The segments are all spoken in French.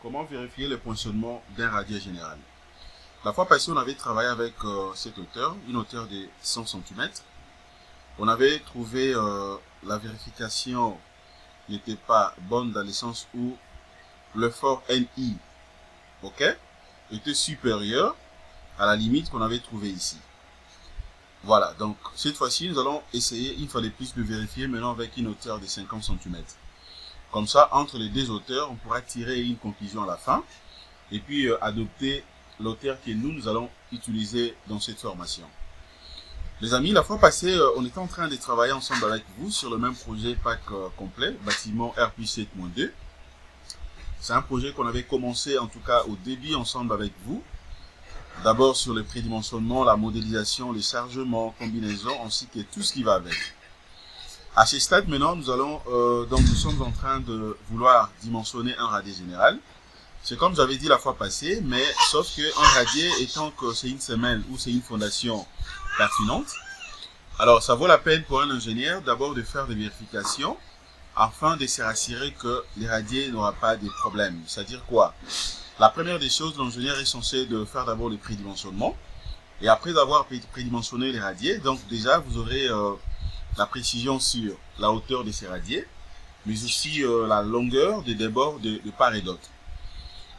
Comment vérifier le poinçonnement d'un radier général? La fois passée, on avait travaillé avec cette hauteur, une hauteur de 100 cm. On avait trouvé la vérification n'était pas bonne dans le sens où l'effort NI, était supérieur à la limite qu'on avait trouvée ici. Voilà, donc cette fois-ci, nous allons essayer une fois de plus de vérifier maintenant avec une hauteur de 50 cm. Comme ça, entre les deux hauteurs, on pourra tirer une conclusion à la fin et puis adopter l'hauteur que nous allons utiliser dans cette formation. Les amis, la fois passée, on était en train de travailler ensemble avec vous sur le même projet pack complet, bâtiment RP7-2. C'est un projet qu'on avait commencé en tout cas au début ensemble avec vous. D'abord sur le prédimensionnement, la modélisation, les chargements, combinaisons, ainsi que tout ce qui va avec. À ce stade maintenant, nous sommes en train de vouloir dimensionner un radier général. C'est comme j'avais dit la fois passée, mais sauf que un radier étant que c'est une semelle ou c'est une fondation pertinente, alors ça vaut la peine pour un ingénieur d'abord de faire des vérifications afin de se rassurer que les radiers n'aura pas de problème. C'est-à-dire quoi? La première des choses, l'ingénieur est censé de faire d'abord le prédimensionnement et après avoir prédimensionné les radiers, donc déjà vous aurez la précision sur la hauteur de ces radiers, mais aussi la longueur des débords de part et d'autre.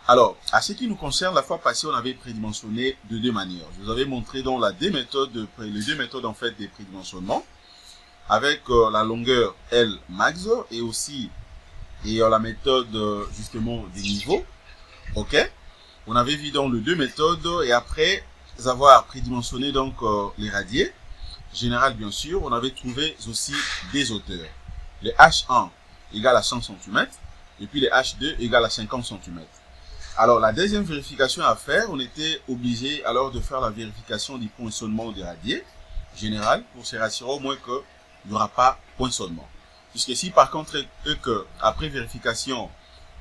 Alors, à ce qui nous concerne, la fois passée, on avait prédimensionné de deux manières. Je vous avais montré donc les deux méthodes en fait de prédimensionnement, avec la longueur L max et aussi la méthode justement des niveaux. On avait vu donc les deux méthodes et après avoir prédimensionné donc les radiers général bien sûr, on avait trouvé aussi des hauteurs. Les H1 égale à 100 cm et puis les H2 égale à 50 cm. Alors la deuxième vérification à faire, on était obligé alors de faire la vérification du poinçonnement des radiers général pour se rassurer au moins qu'il n'y aura pas poinçonnement. Puisque si par contre après vérification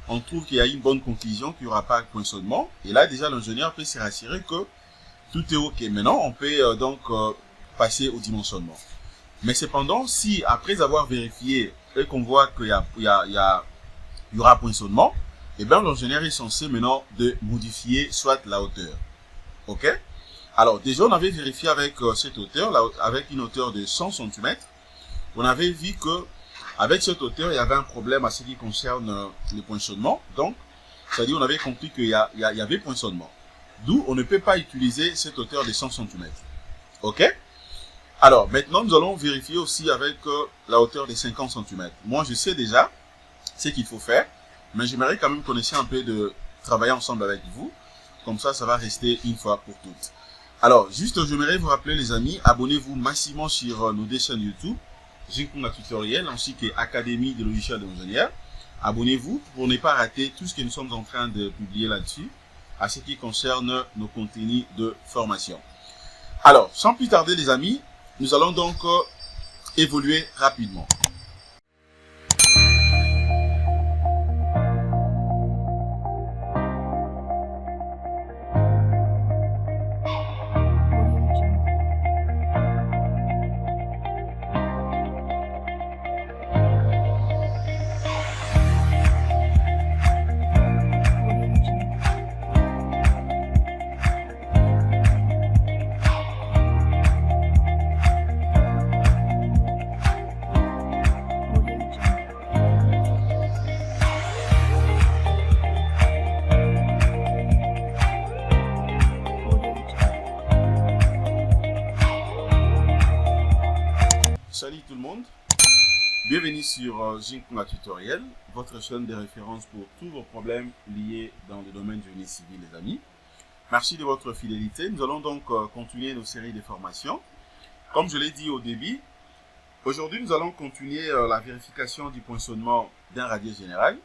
on trouve qu'il y a une bonne conclusion qu'il n'y aura pas poinçonnement, et là déjà l'ingénieur peut se rassurer que tout est ok. Maintenant on peut passer au dimensionnement. Mais cependant, si après avoir vérifié et qu'on voit qu'il y aura poinçonnement, et bien l'ingénieur est censé maintenant de modifier soit la hauteur. Alors déjà on avait vérifié avec cette hauteur, avec une hauteur de 100 cm, on avait vu que avec cette hauteur il y avait un problème à ce qui concerne le poinçonnement. Donc, c'est-à-dire on avait compris qu'il y avait poinçonnement. D'où on ne peut pas utiliser cette hauteur de 100 cm. Alors, maintenant, nous allons vérifier aussi avec la hauteur de 50 cm. Moi, je sais déjà ce qu'il faut faire, mais j'aimerais quand même qu'on essaie un peu de travailler ensemble avec vous. Comme ça, ça va rester une fois pour toutes. Alors, juste, j'aimerais vous rappeler, les amis, abonnez-vous massivement sur nos deux chaînes YouTube, Jinkunga Tutoriel, ainsi que Académie de logiciels d'ingénieur. Abonnez-vous pour ne pas rater tout ce que nous sommes en train de publier là-dessus, à ce qui concerne nos contenus de formation. Alors, sans plus tarder, les amis, nous allons donc évoluer rapidement. Salut tout le monde, bienvenue sur Jinkunga Tutoriel, votre chaîne de référence pour tous vos problèmes liés dans le domaine du génie civil, les amis. Merci de votre fidélité. Nous allons donc continuer nos séries de formations. Comme je l'ai dit au début, aujourd'hui nous allons continuer la vérification du poinçonnement d'un radier général.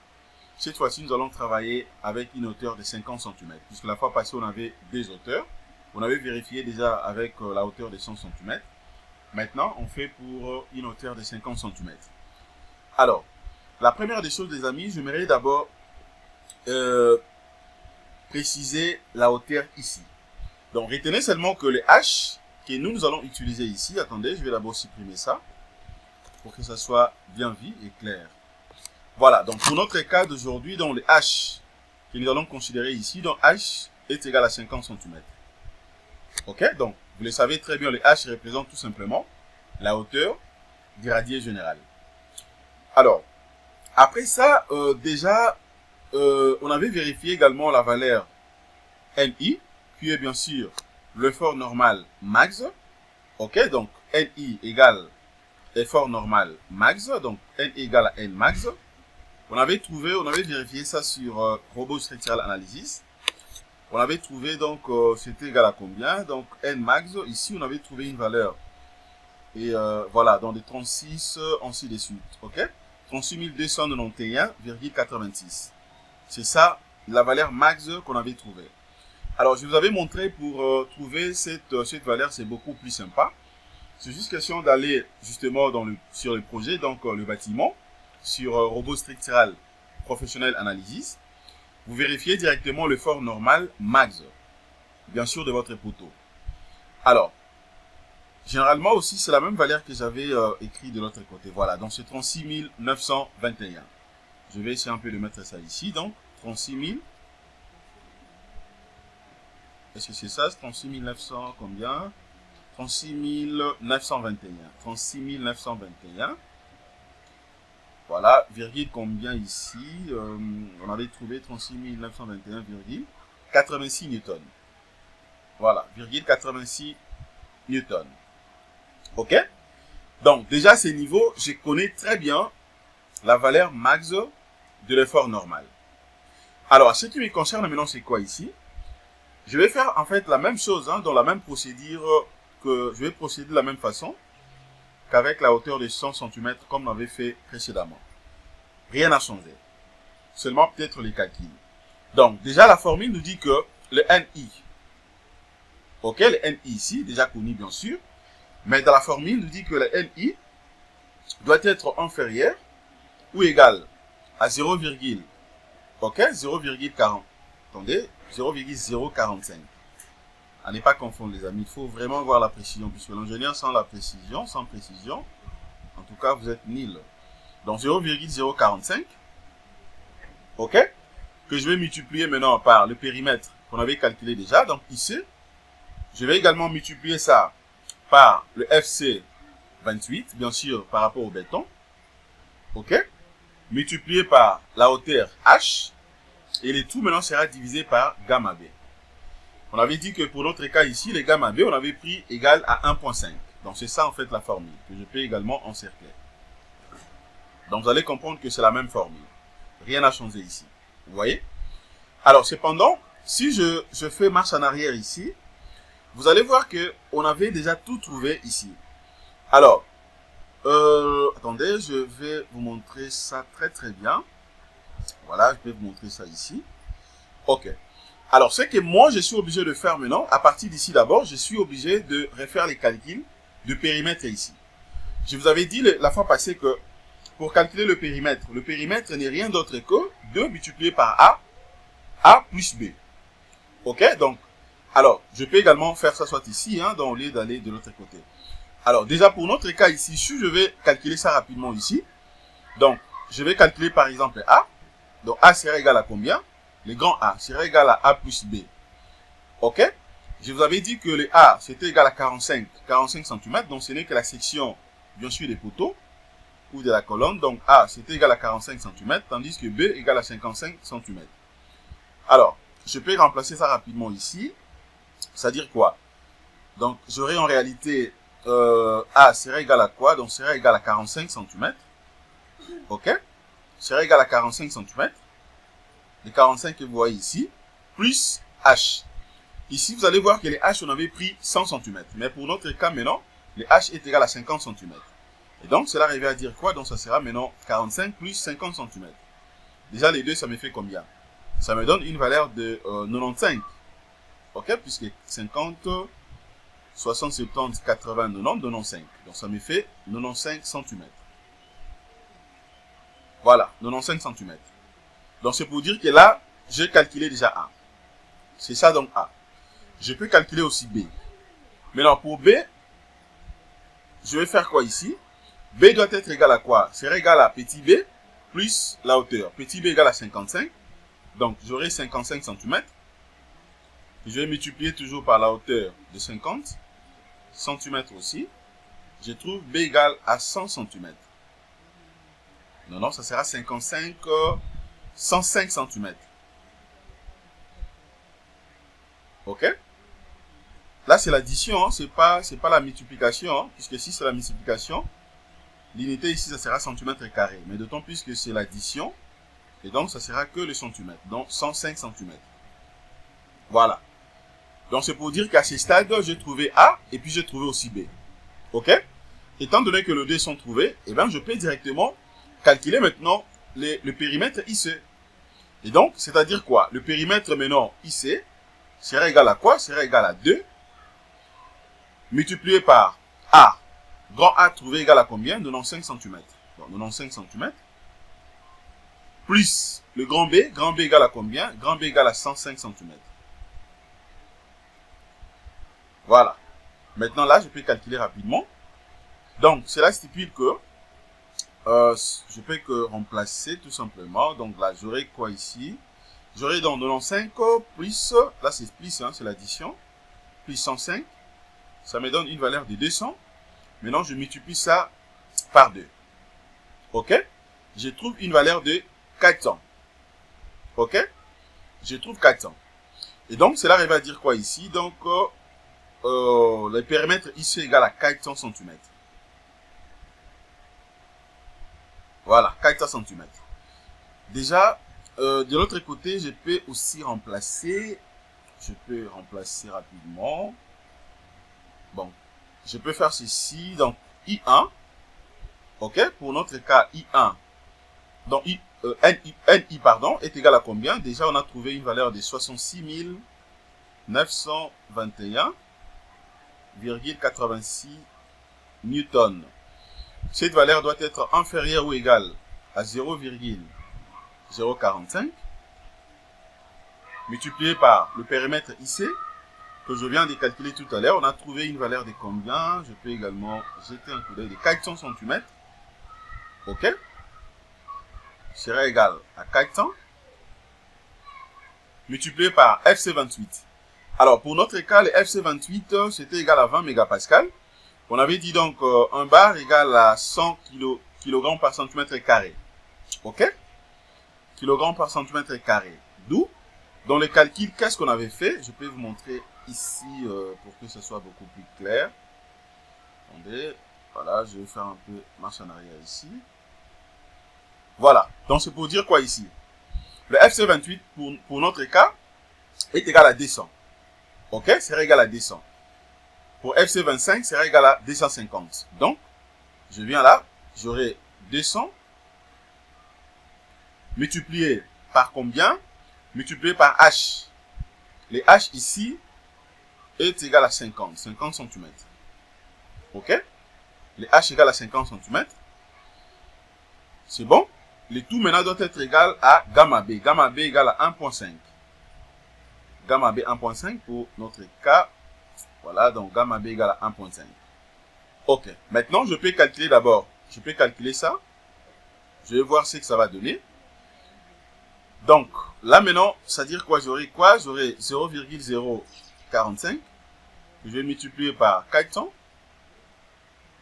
Cette fois-ci, nous allons travailler avec une hauteur de 50 cm, puisque la fois passée on avait deux hauteurs. On avait vérifié déjà avec la hauteur de 100 cm. Maintenant, on fait pour une hauteur de 50 cm. Alors, la première des choses, les amis, j'aimerais d'abord préciser la hauteur ici. Donc, retenez seulement que le H que nous allons utiliser ici, attendez, je vais d'abord supprimer ça pour que ça soit bien vu et clair. Voilà, donc pour notre cas d'aujourd'hui, dans le H que nous allons considérer ici. Donc, h est égal à 50 cm. Ok, donc, vous le savez très bien, le h représente tout simplement la hauteur du radier général. Alors, après ça, déjà, on avait vérifié également la valeur NI, qui est bien sûr l'effort normal max. Ok, donc NI égale effort normal max, donc NI égale à N max. On avait vérifié ça sur Robot Structural Analysis. On avait trouvé donc c'était égal à combien? Donc N max, ici on avait trouvé une valeur. Et voilà, dans les 36, ainsi de suite. Ok, 38 291,86. C'est ça la valeur max qu'on avait trouvée. Alors, je vous avais montré pour trouver cette valeur, c'est beaucoup plus sympa. C'est juste question d'aller justement sur le projet, donc le bâtiment, sur Robot Structural Professional Analysis. Vous vérifiez directement l'effort normal max, bien sûr, de votre poteau. Alors, généralement aussi, c'est la même valeur que j'avais écrit de l'autre côté. Voilà, donc c'est 36 921. Je vais essayer un peu de mettre ça ici. Donc, 36 000. Est-ce que c'est ça? 36 900 combien? 36 921. 36 921. Voilà, virgule combien ici? On avait trouvé 36 921,86 newtons. Voilà, virgule 86 newtons. Ok? Donc, déjà, ces niveaux, je connais très bien la valeur max de l'effort normal. Alors, ce qui me concerne maintenant, c'est quoi ici? Je vais faire en fait la même chose, dans la même procédure, que je vais procéder de la même façon qu'avec la hauteur de 100 cm comme on avait fait précédemment. Rien n'a changé. Seulement peut-être les calculs. Donc, déjà, la formule nous dit que le NI, ok, le NI ici, déjà connu bien sûr, mais dans la formule nous dit que le NI doit être inférieur ou égal à 0, ok, 0,40. Attendez, 0,045. À ne pas confondre les amis, il faut vraiment voir la précision, puisque l'ingénieur sans précision, en tout cas vous êtes nul. Donc 0,045, ok, que je vais multiplier maintenant par le périmètre qu'on avait calculé déjà. Donc ici, je vais également multiplier ça par le FC 28, bien sûr par rapport au béton, ok, multiplié par la hauteur H, et le tout maintenant sera divisé par gamma B. On avait dit que pour notre cas ici, les gamma B, on avait pris égal à 1,5. Donc c'est ça en fait la formule, que je peux également encercler. Donc vous allez comprendre que c'est la même formule. Rien n'a changé ici. Vous voyez? Alors cependant, si je fais marche en arrière ici, vous allez voir que on avait déjà tout trouvé ici. Alors, attendez, je vais vous montrer ça très bien. Voilà, je vais vous montrer ça ici. Ok. Alors, ce que moi, je suis obligé de faire maintenant, à partir d'ici d'abord, je suis obligé de refaire les calculs de périmètre ici. Je vous avais dit la fois passée que pour calculer le périmètre n'est rien d'autre que 2 multiplié par A plus B. Ok, donc, alors, je peux également faire ça soit ici, dans le lieu d'aller de l'autre côté. Alors, déjà, pour notre cas ici, si je vais calculer ça rapidement ici, donc, je vais calculer par exemple A. Donc, A sera égal à combien? Le grand A sera égal à A plus B. Ok? Je vous avais dit que le A, c'était égal à 45 cm. Donc, ce n'est que la section, bien sûr, des poteaux ou de la colonne. Donc, A, c'était égal à 45 cm, tandis que B égale à 55 cm. Alors, je peux remplacer ça rapidement ici. C'est-à-dire quoi? Donc, j'aurai en réalité A sera égal à quoi? Donc, sera égal à 45 cm. Ok? Sera égal à 45 cm. Les 45 que vous voyez ici, plus H. Ici, vous allez voir que les H, on avait pris 100 cm. Mais pour notre cas maintenant, le H est égal à 50 cm. Et donc, cela revient à dire quoi? Donc, ça sera maintenant 45 plus 50 cm. Déjà, les deux, ça me fait combien? Ça me donne une valeur de 95. Ok? Puisque 50, 60, 70, 80, 90, 95. Donc, ça me fait 95 cm. Voilà, 95 cm. Donc, c'est pour dire que là, j'ai calculé déjà A. C'est ça donc A. Je peux calculer aussi B. Maintenant, pour B, je vais faire quoi ici? B doit être égal à quoi? Sera égal à petit b plus la hauteur. Petit b égale à 55. Donc, j'aurai 55 cm. Je vais multiplier toujours par la hauteur de 50 cm aussi. Je trouve B égale à 100 cm. Non, ça sera 105 cm. Ok? Là, c'est l'addition, hein, c'est pas la multiplication, hein, puisque si c'est la multiplication, l'unité ici, ça sera centimètre carré. Mais d'autant plus que c'est l'addition, et donc ça sera que le centimètre. Donc 105 cm. Voilà. Donc c'est pour dire qu'à ce stade, j'ai trouvé A, et puis j'ai trouvé aussi B. Ok? Étant donné que les deux sont trouvés, eh bien, je peux directement calculer maintenant le périmètre IC. Et donc, c'est-à-dire quoi? Le périmètre maintenant IC sera égal à quoi? Sera égal à 2 multiplié par A. Grand A trouvé égal à combien? 95 cm. Donc 95 cm. Plus le grand B. Grand B égal à combien? Grand B égal à 105 cm. Voilà. Maintenant là, je peux calculer rapidement. Donc, cela stipule que je peux que remplacer tout simplement. Donc là, j'aurai quoi ici? J'aurai donc 95 plus, là c'est plus, hein, c'est l'addition, plus 105. Ça me donne une valeur de 200. Maintenant, je multiplie ça par 2. Ok? Je trouve une valeur de 400. Ok? Je trouve 400. Et donc, cela arrive à dire quoi ici? Donc, le périmètre ici est égal à 400 cm. Voilà, 400 cm. Déjà, de l'autre côté, je peux aussi remplacer. Je peux remplacer rapidement. Bon, je peux faire ceci. Donc, I1. Ok, pour notre cas, I1. Donc, NI, pardon, est égal à combien? Déjà, on a trouvé une valeur de 66 921,86 newtons. Cette valeur doit être inférieure ou égale à 0,045 multiplié par le périmètre IC que je viens de calculer tout à l'heure. On a trouvé une valeur de combien? Je peux également jeter un coup d'œil de 400 cm. Ok? Sera égal à 400 multiplié par FC28. Alors, pour notre cas, le FC28, c'était égal à 20 mégapascal. On avait dit donc un bar égale à 100 kg par centimètre carré. Ok? Kilogramme par centimètre carré. D'où, dans le calcul, qu'est-ce qu'on avait fait? Je peux vous montrer ici pour que ce soit beaucoup plus clair. Attendez. Voilà, je vais faire un peu marche en arrière ici. Voilà. Donc, c'est pour dire quoi ici? Le FC28, pour notre cas, est égal à 200. Ok? Sera égal à 200. Pour FC25, sera égal à 250. Donc, je viens là, j'aurai 200 multiplié par combien? Multiplié par H. Le H ici est égal à 50 cm. Ok? Le H égale à 50 cm. C'est bon? Le tout maintenant doit être égal à gamma B. Gamma B égale à 1.5. Gamma B 1.5 pour notre cas. Voilà, donc gamma B égale à 1.5. Ok. Maintenant, je peux calculer d'abord. Je peux calculer ça. Je vais voir ce que ça va donner. Donc, là maintenant, ça veut dire quoi? J'aurai quoi? J'aurai 0,045 que je vais multiplier par 400,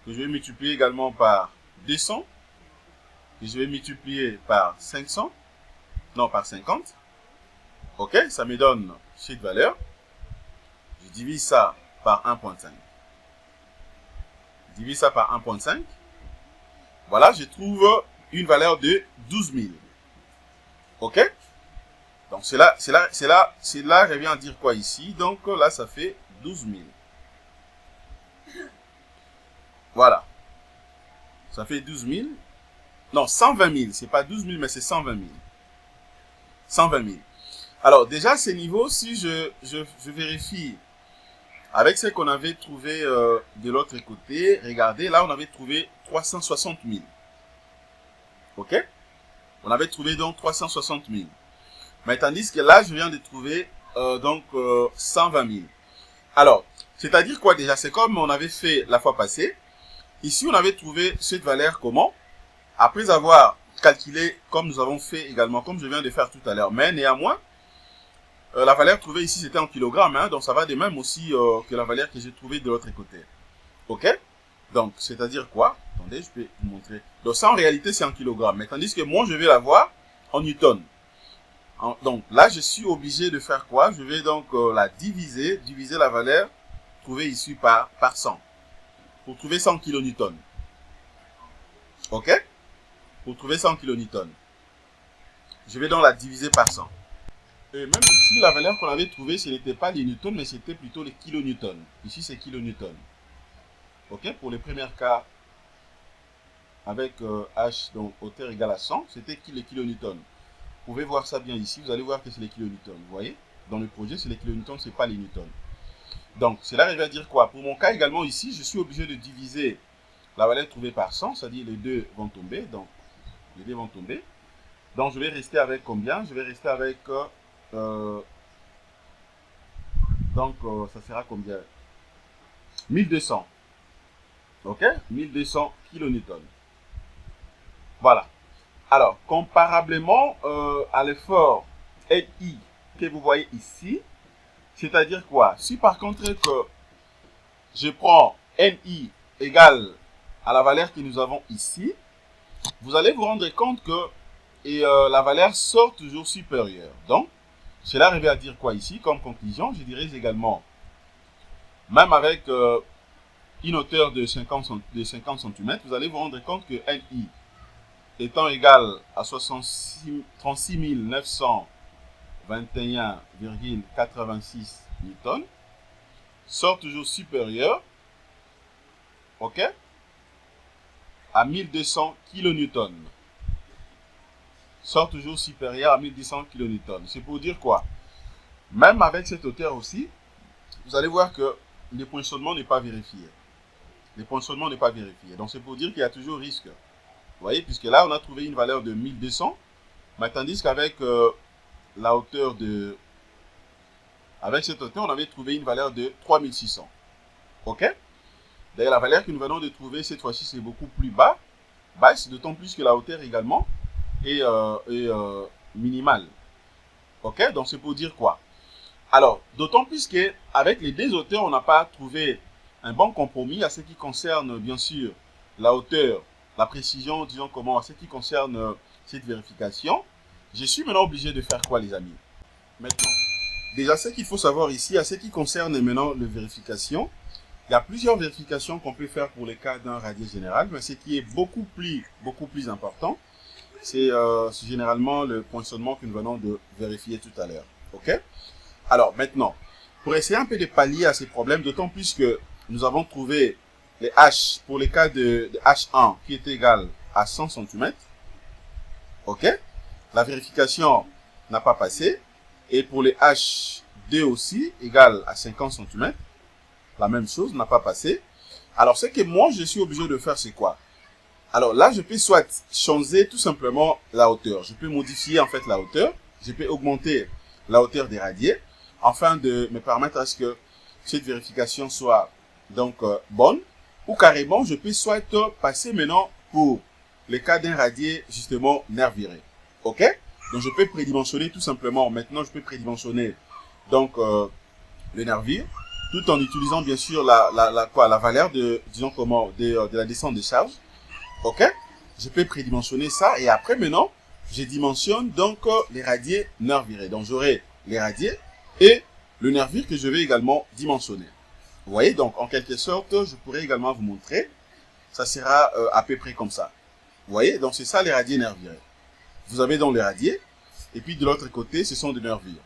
que je vais multiplier également par 200, que je vais multiplier par 500, non, par 50. Ok, ça me donne cette valeur. Je divise ça par 1.5. Je divise ça par 1.5. Voilà, je trouve une valeur de 12 000. Ok? Donc, c'est là, je viens à dire quoi ici? Donc, là, ça fait 12 000. Voilà. Ça fait 12 000. Non, 120 000. C'est pas 12 000, mais c'est 120 000. 120 000. Alors, déjà, ces niveaux, si je vérifie avec ce qu'on avait trouvé de l'autre côté, regardez, là, on avait trouvé 360 000. Ok? On avait trouvé donc 360 000. Mais tandis que là, je viens de trouver 120 000. Alors, c'est-à-dire quoi déjà? C'est comme on avait fait la fois passée. Ici, on avait trouvé cette valeur comment? Après avoir calculer comme nous avons fait également, comme je viens de faire tout à l'heure. Mais néanmoins, la valeur trouvée ici, c'était en kilogrammes, hein, donc ça va de même aussi que la valeur que j'ai trouvée de l'autre côté. Ok? Donc, c'est-à-dire quoi? Attendez, je peux vous montrer. Donc ça, en réalité, c'est en kilogrammes. Mais tandis que moi, je vais l'avoir en newton. Donc là, je suis obligé de faire quoi? Je vais donc la diviser la valeur trouvée ici par 100. Pour trouver 100 kilonewtons. Ok? Pour trouver 100 kilonewtons. Je vais donc la diviser par 100. Et même ici, la valeur qu'on avait trouvée, ce n'était pas les newtons, mais c'était plutôt les kilonewtons. Ici, c'est kilonewtons. Ok? Pour le premier cas, avec H, donc hauteur égale à 100, c'était les kilonewtons. Vous pouvez voir ça bien ici, vous allez voir que c'est les kilonewtons. Vous voyez? Dans le projet, c'est les kilonewtons, ce n'est pas les newtons. Donc, cela revient à dire quoi? Pour mon cas également ici, je suis obligé de diviser la valeur trouvée par 100, c'est-à-dire les deux vont tomber. Donc, les deux vont tomber. Donc, je vais rester avec combien? Je vais rester avec... ça sera combien? 1200. Ok? 1200 kilonewtons. Voilà. Alors, comparablement à l'effort NI que vous voyez ici, c'est-à-dire quoi? Si par contre que je prends NI égale à la valeur que nous avons ici, vous allez vous rendre compte que la valeur sort toujours supérieure. Donc, cela revient à dire quoi ici? Comme conclusion, je dirais également, même avec une hauteur de 50 cm, vous allez vous rendre compte que NI étant égal à 36 921,86 newtons, sort toujours supérieur, ok, à 1200 kilonewtons. Sort toujours supérieur à 1200 kilonewtons. C'est pour dire quoi? Même avec cette hauteur aussi, vous allez voir que le poinçonnement n'est pas vérifié. Le poinçonnement n'est pas vérifié. Donc c'est pour dire qu'il y a toujours risque. Vous voyez, puisque là, on a trouvé une valeur de 1200, mais tandis qu'avec la hauteur de... Avec cette hauteur, on avait trouvé une valeur de 3600. Ok? D'ailleurs, la valeur que nous venons de trouver, cette fois-ci, c'est beaucoup plus basse, d'autant plus que la hauteur également est minimale. Ok? Donc, c'est pour dire quoi? Alors, d'autant plus qu'avec les deux hauteurs, on n'a pas trouvé un bon compromis à ce qui concerne, bien sûr, la hauteur, la précision, disons comment, à ce qui concerne cette vérification. Je suis maintenant obligé de faire quoi, les amis? Maintenant, déjà, ce qu'il faut savoir ici, à ce qui concerne maintenant la vérification, il y a plusieurs vérifications qu'on peut faire pour les cas d'un radier général, mais ce qui est beaucoup plus important, c'est généralement le poinçonnement que nous venons de vérifier tout à l'heure. Ok? Alors, maintenant, pour essayer un peu de pallier à ces problèmes, d'autant plus que nous avons trouvé les H pour les cas de H1 qui est égal à 100 cm. Ok? La vérification n'a pas passé. Et pour les H2 aussi, égal à 50 cm. La même chose n'a pas passé. Alors, ce que moi, je suis obligé de faire, c'est quoi? Alors là, je peux soit changer tout simplement la hauteur. Je peux modifier en fait la hauteur. Je peux augmenter la hauteur des radiers afin de me permettre à ce que cette vérification soit donc bonne. Ou carrément, je peux soit passer maintenant pour les cas d'un radier justement nerviré. Ok? Donc, je peux prédimensionner tout simplement. Maintenant, je peux prédimensionner donc le nervure tout en utilisant bien sûr la valeur de, disons comment, de la descente de charge. Ok? Je peux prédimensionner ça et après maintenant, je dimensionne donc les radiers nervirés. Donc, j'aurai les radiers et le nervure que je vais également dimensionner. Vous voyez, donc en quelque sorte, je pourrais également vous montrer. Ça sera à peu près comme ça. Vous voyez, donc c'est ça les radiers nervirés. Vous avez donc les radiers, et puis de l'autre côté, ce sont des nervures.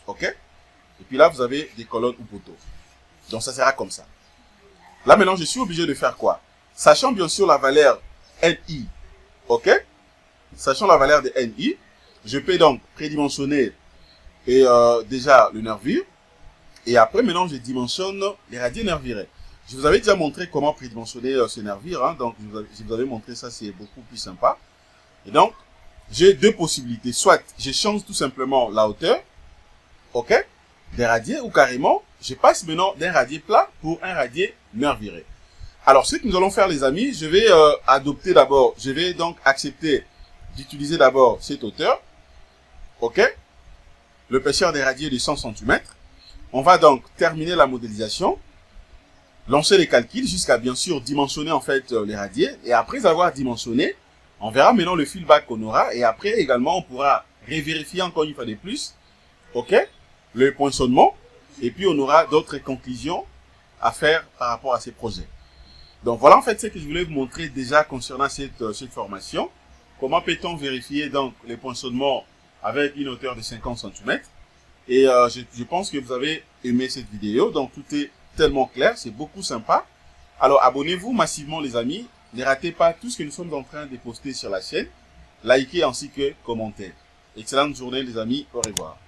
Ok? Et puis là, vous avez des colonnes ou poteaux. Donc ça sera comme ça. Là maintenant, je suis obligé de faire quoi? Sachant bien sûr la valeur NI. Ok? Sachant la valeur de NI, je peux donc prédimensionner et déjà le nervure. Et après, maintenant, je dimensionne les radiers nervirés. Je vous avais déjà montré comment prédimensionner ce nervure. Hein, donc, je vous avais montré ça, c'est beaucoup plus sympa. Et donc, j'ai deux possibilités. Soit, je change tout simplement la hauteur, ok, des radiers, ou carrément, je passe maintenant d'un radier plat pour un radier nerviré. Alors, ce que nous allons faire, les amis, je vais adopter d'abord, je vais donc accepter d'utiliser d'abord cette hauteur. OK? L'épaisseur des radiers de 100 cm. On va donc terminer la modélisation, lancer les calculs jusqu'à bien sûr dimensionner en fait les radiers. Et après avoir dimensionné, on verra maintenant le feedback qu'on aura. Et après également, on pourra revérifier encore une fois de plus, OK, le poinçonnement. Et puis on aura d'autres conclusions à faire par rapport à ces projets. Donc voilà en fait ce que je voulais vous montrer déjà concernant cette formation. Comment peut-on vérifier donc les poinçonnements avec une hauteur de 50 cm. Et je pense que vous avez aimé cette vidéo. Donc tout est tellement clair, c'est beaucoup sympa. Alors abonnez-vous massivement les amis. Ne ratez pas tout ce que nous sommes en train de poster sur la chaîne. Likez ainsi que commentez. Excellente journée les amis, au revoir.